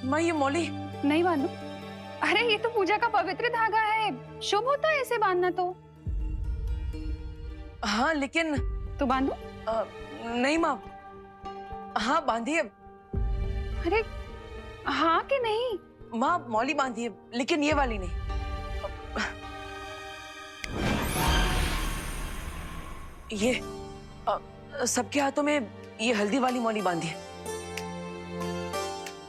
माँ ये मौली। नहीं बांधू। अरे ये तो पूजा का पवित्र धागा है, शुभ होता है इसे बांधना तो। हाँ लेकिन तो बांधू। नहीं माँ। हाँ बांधिए। अरे हाँ कि नहीं? माँ मौली बांधिए, लेकिन ये वाली नहीं। ये सबके हाथों में ये हल्दी वाली मौली बांधिए।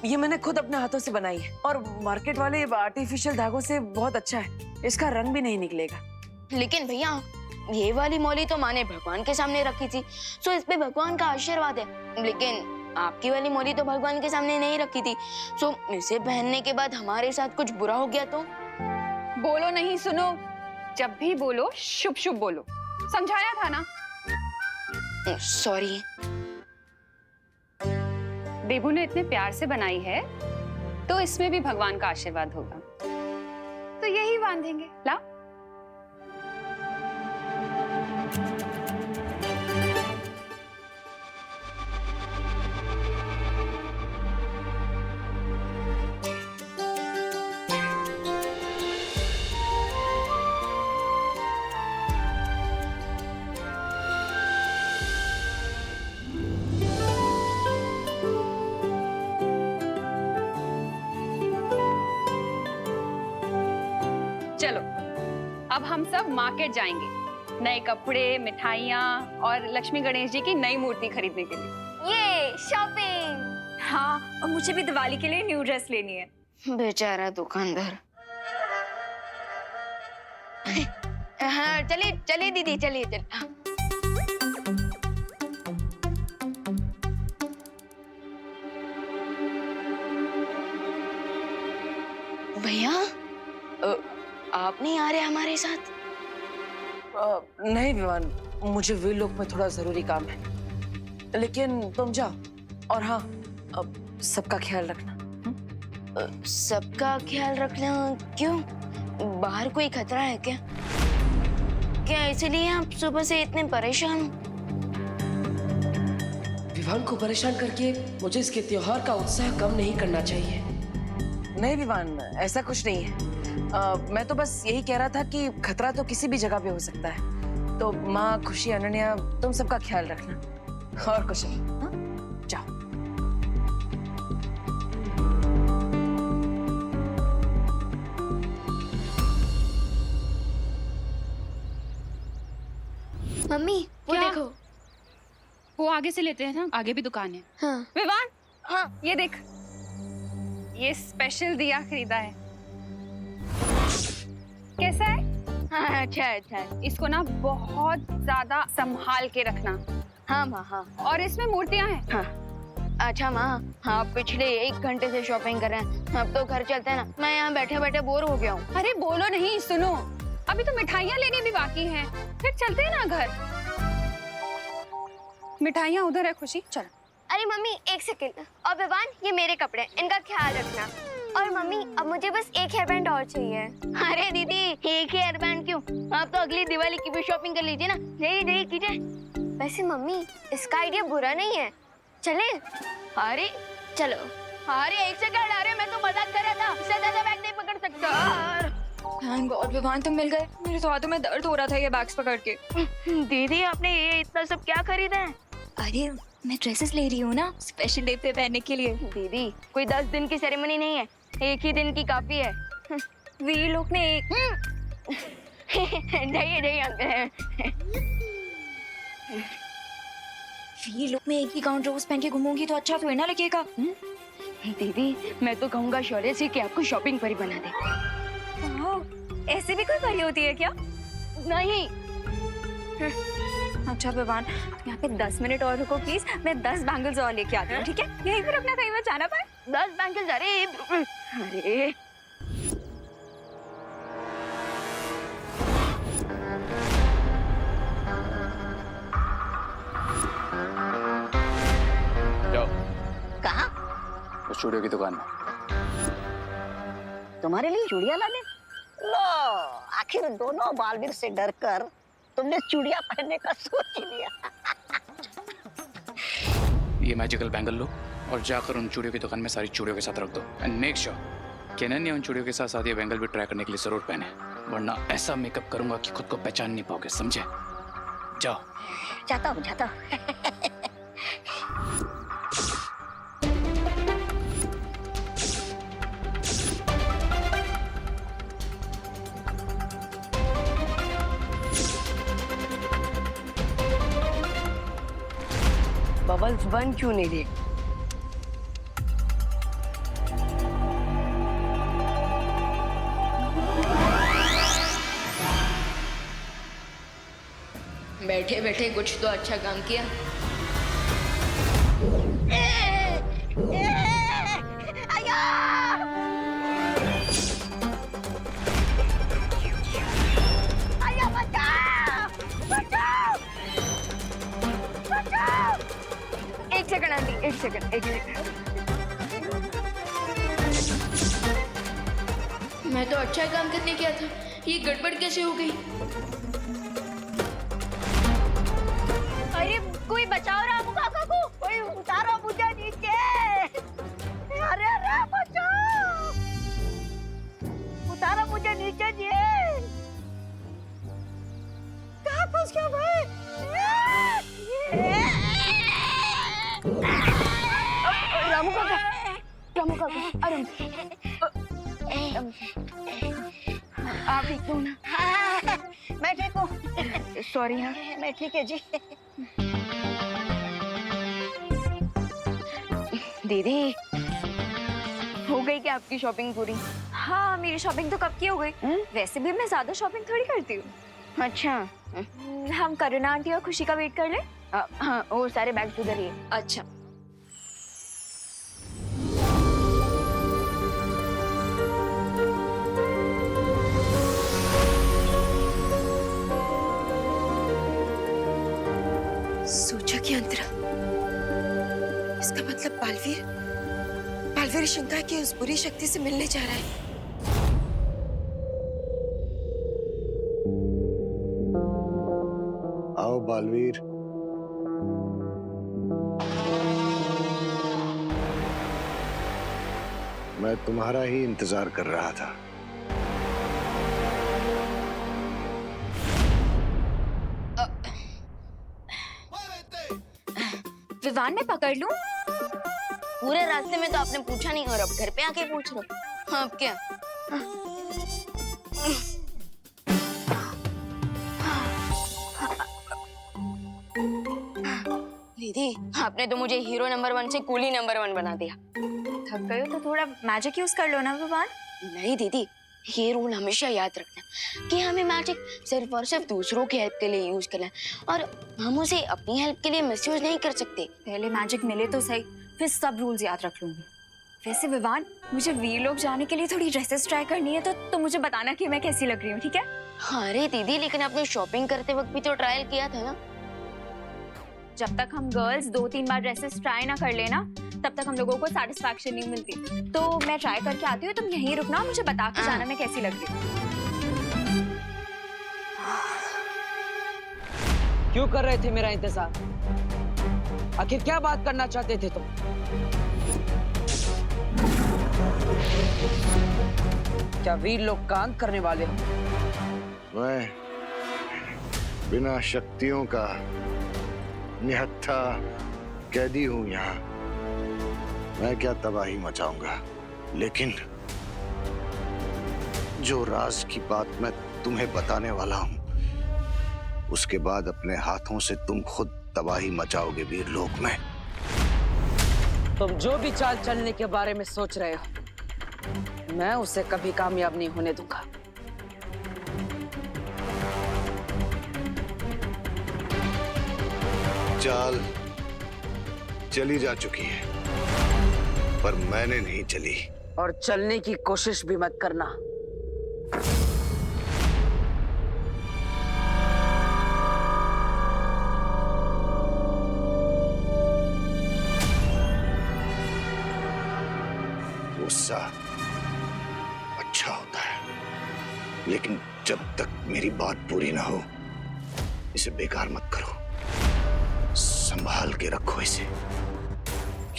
ये मैंने खुद अपने हाथों से बनाई है और मार्केट वाले आर्टिफिशियल धागों से बहुत अच्छा है, इसका रंग भी नहीं निकलेगा। लेकिन भैया ये वाली मौली तो माँ ने भगवान के सामने रखी थी, सो इस पे भगवान का आशीर्वाद है। लेकिन आपकी वाली मौली तो भगवान के सामने नहीं रखी थी, सो इसे पहनने के बाद हमारे साथ कुछ बुरा हो गया तो? बोलो नहीं, सुनो। जब भी बोलो शुभ शुभ बोलो, समझाया था ना। सॉरी। देबू ने इतने प्यार से बनाई है तो इसमें भी भगवान का आशीर्वाद होगा, तो यही बांधेंगे। ला। चलो अब हम सब मार्केट जाएंगे, नए कपड़े, मिठाइयाँ और लक्ष्मी गणेश जी की नई मूर्ति खरीदने के लिए। ये शॉपिंग। हाँ, और मुझे भी दिवाली के लिए न्यू ड्रेस लेनी है। बेचारा दुकानदार। हाँ चलिए चलिए दीदी, चलिए चलिए। हाँ। भैया आप नहीं आ रहे हमारे साथ? नहीं विवान, मुझे वे लोग में थोड़ा जरूरी काम है, लेकिन तुम जाओ। और हाँ सबका ख्याल रखना। सबका ख्याल रखना क्यों? बाहर कोई खतरा है क्या? क्या इसलिए आप सुबह से इतने परेशान हो? विवान को परेशान करके मुझे इसके त्योहार का उत्साह कम नहीं करना चाहिए। नहीं विवान, ऐसा कुछ नहीं है। मैं तो बस यही कह रहा था कि खतरा तो किसी भी जगह पे हो सकता है। तो माँ, खुशी, अनन्या, तुम सबका ख्याल रखना और कुछ नहीं। हाँ? जाओ। मम्मी वो क्या? देखो। वो आगे से लेते हैं ना, आगे भी दुकान है। हाँ। विवान, हाँ ये देख, ये स्पेशल दिया खरीदा है। कैसा है? हाँ अच्छा अच्छा। इसको ना बहुत ज्यादा संभाल के रखना। हाँ माँ हाँ। और इसमें मूर्तियां हैं। हाँ अच्छा माँ, हाँ पिछले 1 घंटे से शॉपिंग कर रहे हैं, अब तो घर चलते हैं ना। मैं यहाँ बैठे बैठे बोर हो गया हूँ। अरे बोलो नहीं, सुनो, अभी तो मिठाइयाँ लेने भी बाकी हैं, फिर चलते हैं ना घर। मिठाइयाँ उधर है खुशी, चल। अरे मम्मी 1 सेकंड। और विवान, ये मेरे कपड़े, इनका ख्याल रखना। और मम्मी अब मुझे बस 1 हेयर बैंड और चाहिए। अरे दीदी 1 हेयर बैंड क्यों? आप तो अगली दिवाली की भी शॉपिंग कर लीजिए ना। यही यही कीजिए। वैसे मम्मी इसका आइडिया बुरा नहीं है, चले? अरे चलो। अरे 1 सेकंड, अरे मैं तो मजाक कर रहा था, इससे ज्यादा बैग नहीं पकड़ सकता। थैंक गॉड विवान तुम मिल गए, मेरे तो हाथों में दर्द हो रहा था ये बैग्स पकड़ के। दीदी आपने ये इतना सब क्या खरीदा है? अरे मैं ड्रेसेस ले रही हूँ ना, स्पेशल डे पे पहनने के लिए। दीदी कोई 10 दिन की सेरेमनी नहीं है, 1 ही दिन की काफी है। वीर लोग ने नहीं नहीं अंकल। वीर लोग में एक ही गाउन रोज पहन के घूमूंगी तो अच्छा थोड़ी ना लगेगा। दीदी मैं तो कहूँगा शौर्य से कि आपको शॉपिंग परी बना दे। ऐसे भी कोई परी होती है क्या? नहीं। अच्छा विवान, यहाँ पे 10 मिनट और रुको प्लीज, मैं 10 बैंगल्स और लेके आती हूँ, ठीक है? यहीं पर अपना कहीं मत जाना पाए। 10 बैंगल्स? अरे अरे कहाँ? स्टूडियो की दुकान में। तुम्हारे लिए चूड़िया लाने? लो, आखिर दोनों बालवीर से डरकर तुमने चूड़िया पहनने का सोच ही लिया। ये मैजिकल बैंगल लो और जाकर उन चूड़ियों की दुकान में सारी चूड़ियों के साथ रख दो एंड मेक श्योर केनन ने उन चूड़ियों के साथ साथ ये बैंगल भी ट्राई करने के लिए जरूर पहने, वरना ऐसा मेकअप करूंगा कि खुद को पहचान नहीं पाओगे, समझे? जाओ। जाता हूँ। बबल्स बन क्यों नहीं रही? बैठे बैठे कुछ तो अच्छा काम किया। एक सेकंड आंटी, एक सेकंड। मैं तो अच्छा काम करने गया था, ये गड़बड़ कैसे हो गई? अरे कोई बचाओ रामू काका को, कोई उतारो मुझे नीचे। अरे अरे बचाओ, उतारो मुझे नीचे जी। कहाँ फंस गया भाई? रामू काका, अरे आप ठीक हो ना? हाँ, मैं ठीक हूँ। सॉरी हाँ। मैं ठीक है जी। दीदी, हो गई क्या आपकी शॉपिंग पूरी? हाँ, मेरी शॉपिंग तो कब की हो गई। वैसे भी मैं ज्यादा शॉपिंग थोड़ी करती हूँ। अच्छा, हम करुणा आंटी और खुशी का वेट कर ले। हाँ, वो सारे बैग उधर ही है। अच्छा। सोचा कि अंतरा, इसका मतलब बालवीर शंका की उस बुरी शक्ति से मिलने जा रहा है। आओ बालवीर। मैं तुम्हारा ही इंतजार कर रहा था। विवान में पकड़ लूं? पूरे रास्ते में तो आपने पूछा नहीं और अब घर पे आके पूछ रहे हो। हाँ, अब क्या? दीदी, आपने तो मुझे हीरो नंबर 1 से कूली नंबर 1 बना दिया। थक गए हो तो थोड़ा मैजिक यूज कर लो ना विवान। नहीं दीदी, ये रूल हमेशा याद रखना कि हमें मैजिक सिर्फ और सिर्फ दूसरों की हेल्प के लिए यूज करना है और हम उसे अपनी हेल्प के लिए मिसयूज नहीं कर सकते। पहले मैजिक मिले तो सही, फिर सब रूल्स याद रख लूंगी। वैसे विवान, मुझे वीर लोग जाने के लिए थोड़ी ड्रेसेस ट्राई करनी है तो मुझे बताना कि मैं कैसी लग रही हूँ, ठीक है? हाँ, अरे दीदी, लेकिन आपने शॉपिंग करते वक्त भी तो ट्रायल किया था ना। जब तक हम गर्ल्स 2-3 बार ड्रेसेस ट्राई ना कर लेना, तब तक हम लोगों को सेटिस्फैक्शन नहीं मिलती। तो मैं ट्राई करके आती हूँ, तुम यहीं रुकना, मुझे बता के जाना मैं कैसी लग रही हूँ। क्यों कर रहे थे मेरा इंतजार? आखिर क्या बात करना चाहते थे तुम? क्या वीर लोग का अंत करने वाले हो? मैं बिना शक्तियों का निहत्था कैदी हूं यहाँ। मैं क्या तबाही मचाऊंगा, लेकिन जो राज की बात मैं तुम्हें बताने वाला हूं, उसके बाद अपने हाथों से तुम खुद तबाही मचाओगे वीर लोक में। तुम जो भी चाल चलने के बारे में सोच रहे हो, मैं उसे कभी कामयाब नहीं होने दूंगा। चाल चली जा चुकी है, पर मैंने नहीं चली। और चलने की कोशिश भी मत करना। गुस्सा अच्छा होता है, लेकिन जब तक मेरी बात पूरी ना हो, इसे बेकार मत करो। संभाल के रखो इसे,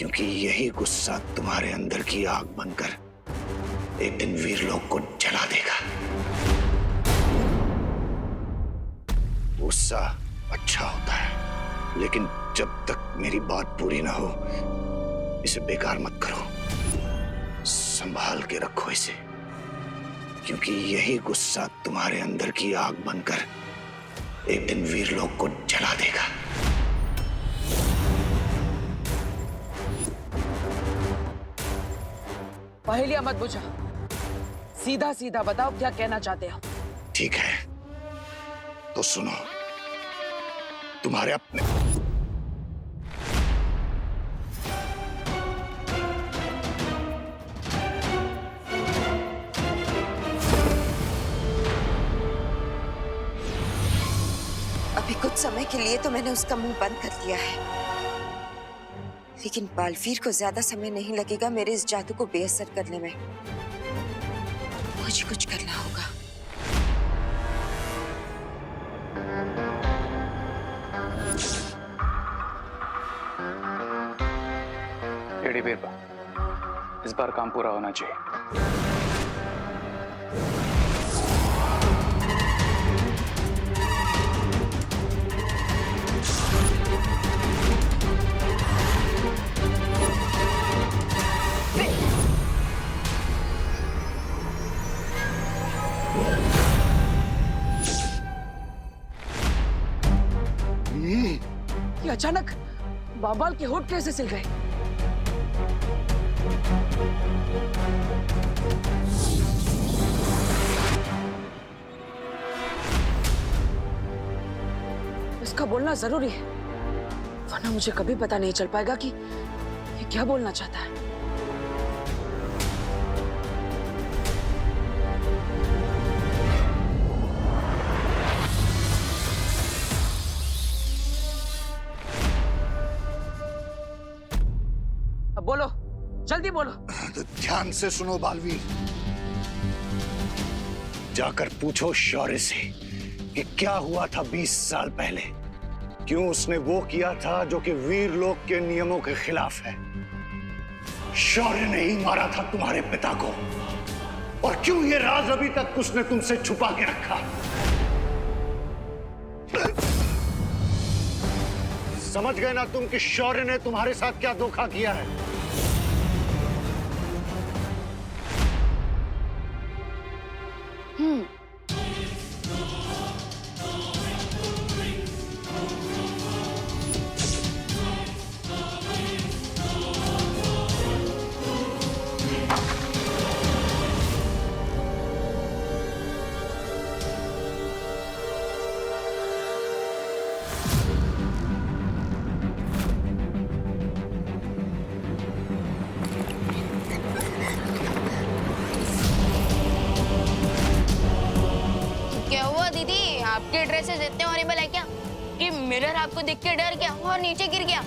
क्योंकि यही गुस्सा तुम्हारे अंदर की आग बनकर एक दिन वीरलोक को जला देगा। गुस्सा अच्छा होता है, लेकिन जब तक मेरी बात पूरी ना हो इसे बेकार मत करो। संभाल के रखो इसे, क्योंकि यही गुस्सा तुम्हारे अंदर की आग बनकर एक दिन वीरलोक को जला देगा। पहेलियां मत बुझा, सीधा सीधा बताओ क्या कहना चाहते हो। ठीक है तो सुनो। तुम्हारे अपने अभी कुछ समय के लिए तो मैंने उसका मुंह बंद कर दिया है, लेकिन बालवीर को ज्यादा समय नहीं लगेगा मेरे इस जादू को बेअसर करने में। मुझे कुछ करना होगा। एडी बीरबा, इस बार काम पूरा होना चाहिए। ये अचानक बाबाल के होठ कैसे सिल गए? इसका बोलना जरूरी है, वरना मुझे कभी पता नहीं चल पाएगा कि ये क्या बोलना चाहता है। अब बोलो, जल्दी बोलो। तो ध्यान से सुनो बालवीर, जाकर पूछो शौर्य से कि क्या हुआ था 20 साल पहले। क्यों उसने वो किया था जो कि वीरलोक के नियमों के खिलाफ है। शौर्य ने ही मारा था तुम्हारे पिता को, और क्यों ये राज अभी तक उसने तुमसे छुपा के रखा। समझ गए ना तुम कि शौर्य ने तुम्हारे साथ क्या धोखा किया है। क्या हुआ दीदी, आपके ड्रेसेस इतने हॉरिबल है क्या कि मिरर आपको देख के डर गया और नीचे गिर गया?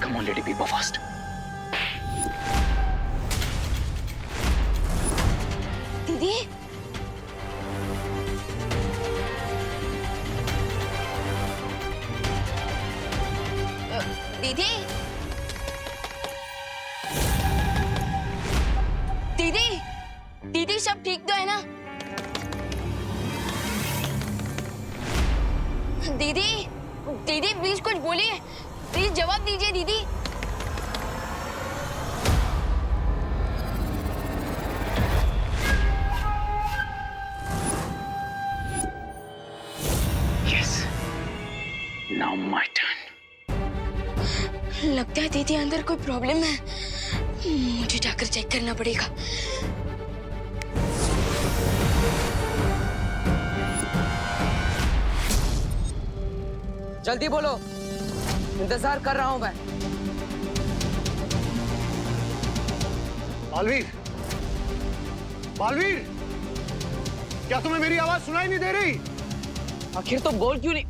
Come on, Lady Biba, fast. दीदी दीदी दीदी दीदी सब ठीक तो है ना? दीदी दीदी प्लीज कुछ बोलिए, प्लीज जवाब दीजिए दीदी। Yes. Now my turn. लगता है दीदी अंदर कोई प्रॉब्लम है, मुझे जाकर चेक करना पड़ेगा। जल्दी बोलो, इंतजार कर रहा हूं मैं। बालवीर, बालवीर, क्या तुम्हें मेरी आवाज सुनाई नहीं दे रही? आखिर तुम बोल क्यों नहीं?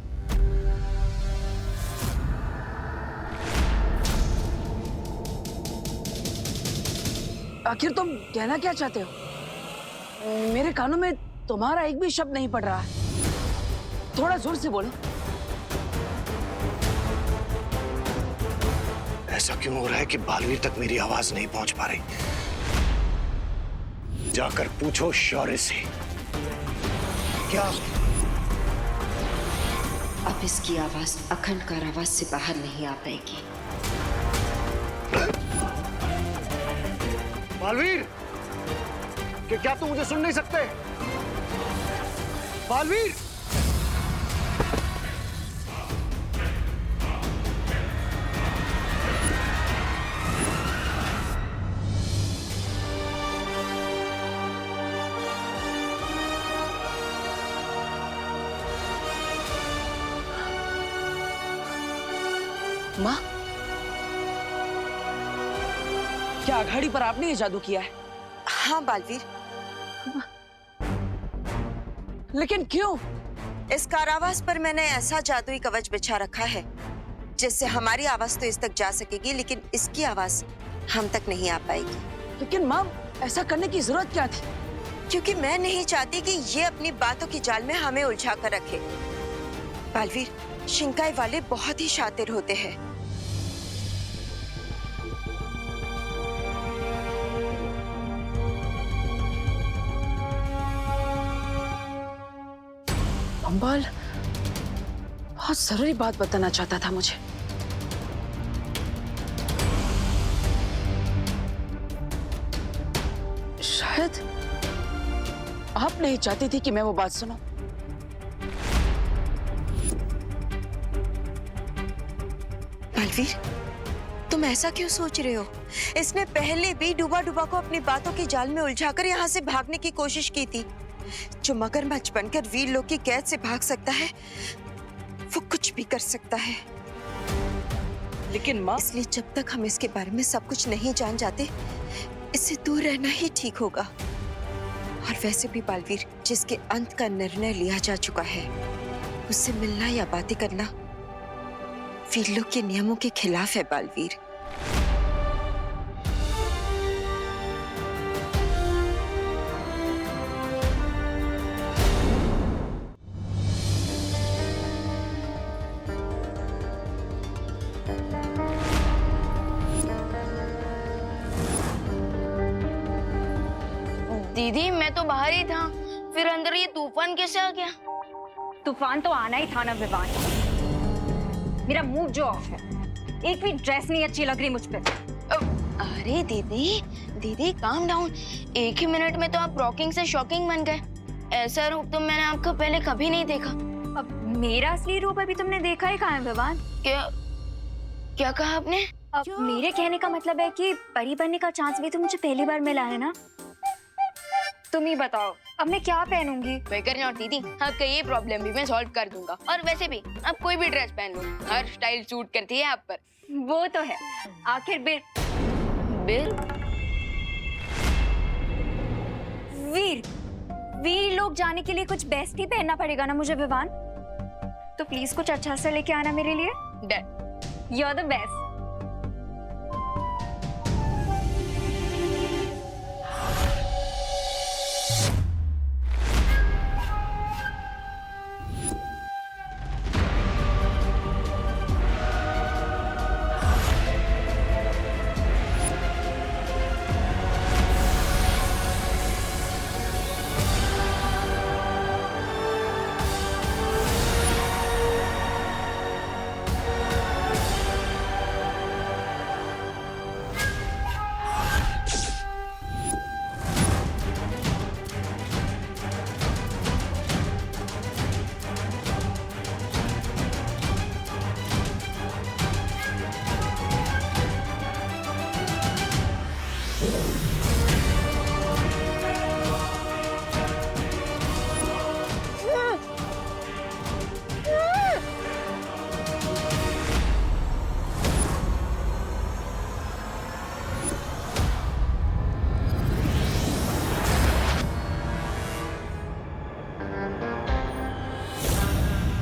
आखिर तुम कहना क्या चाहते हो? मेरे कानों में तुम्हारा एक भी शब्द नहीं पड़ रहा है। थोड़ा जोर से बोलो। ऐसा क्यों हो रहा है कि बालवीर तक मेरी आवाज नहीं पहुंच पा रही? जाकर पूछो शौर्य से। क्या अब इसकी आवाज अखंड कारावास से बाहर नहीं आ पाएगी। बालवीर, क्या तुम मुझे सुन नहीं सकते? बालवीर! माँ, क्या अघाड़ी पर आपने ये जादू किया है? हाँ बालवीर, लेकिन क्यों? इस कारावास पर मैंने ऐसा जादुई कवच बिछा रखा है जिससे हमारी आवाज तो इस तक जा सकेगी, लेकिन इसकी आवाज हम तक नहीं आ पाएगी। लेकिन माँ, ऐसा करने की जरूरत क्या थी? क्योंकि मैं नहीं चाहती कि ये अपनी बातों की जाल में हमें उलझा कर रखे। बालवीर, शिंकाई वाले बहुत ही शातिर होते हैं। अंबाल बहुत जरूरी बात बताना चाहता था मुझे। शायद आप नहीं चाहती थी कि मैं वो बात सुनूं। बालवीर, तुम ऐसा क्यों सोच रहे हो? इसने पहले भी डूबा डूबा को अपनी बातों की जाल में उलझाकर यहाँ से भागने की कोशिश की थी। जो मगरमच्छ बनकर वीर लोग की कैद से भाग सकता है, वो कुछ भी कर सकता है। लेकिन माँ, इसलिए जब तक हम इसके बारे में सब कुछ नहीं जान जाते, इससे दूर रहना ही ठीक होगा। और वैसे भी बालवीर, जिसके अंत का निर्णय लिया जा चुका है, उससे मिलना या बातें करना वीर लोग के नियमों के खिलाफ है बालवीर। दीदी, मैं तो बाहर ही था, फिर अंदर ये तूफान कैसे आ गया? तूफान तो आना ही था ना विवान। मेरा मूड जो ऑफ है, एक भी ड्रेस नहीं अच्छी लग रही मुझ पे। अरे दीदी, दीदी काम डाउन। एक ही मिनट में तो आप रॉकिंग से शॉकिंग बन गए। ऐसा रूप तो मैंने आपका पहले कभी नहीं देखा। अब मेरा असली रूप अभी तुमने देखा ही कहाँ है विवान? क्या कहा आपने? अब मेरे कहने का मतलब है कि परी बनने का चांस भी तो मुझे पहली बार मिला है ना। तुम ही बताओ, अब मैं क्या पहनूंगी? बेकर नॉट दीदी, आपका ये प्रॉब्लम भी मैं सॉल्व कर दूंगा। और वैसे भी आप कोई भी ड्रेस पहन लो, हर स्टाइल सूट करती है आप पर। वो तो है। आखिर बिल वीर लोग जाने के लिए कुछ बेस्ट ही पहनना पड़ेगा ना मुझे विवान। तो प्लीज कुछ अच्छा सा लेके आना मेरे लिए। Done. You are the best.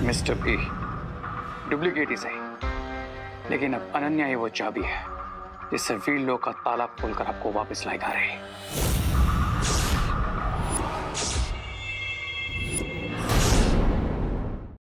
Mister P, duplicate ही सही, लेकिन अब अनन्या ही वो चाबी है जिससे वीर लोग का ताला खोलकर आपको वापस लाएगा रहे।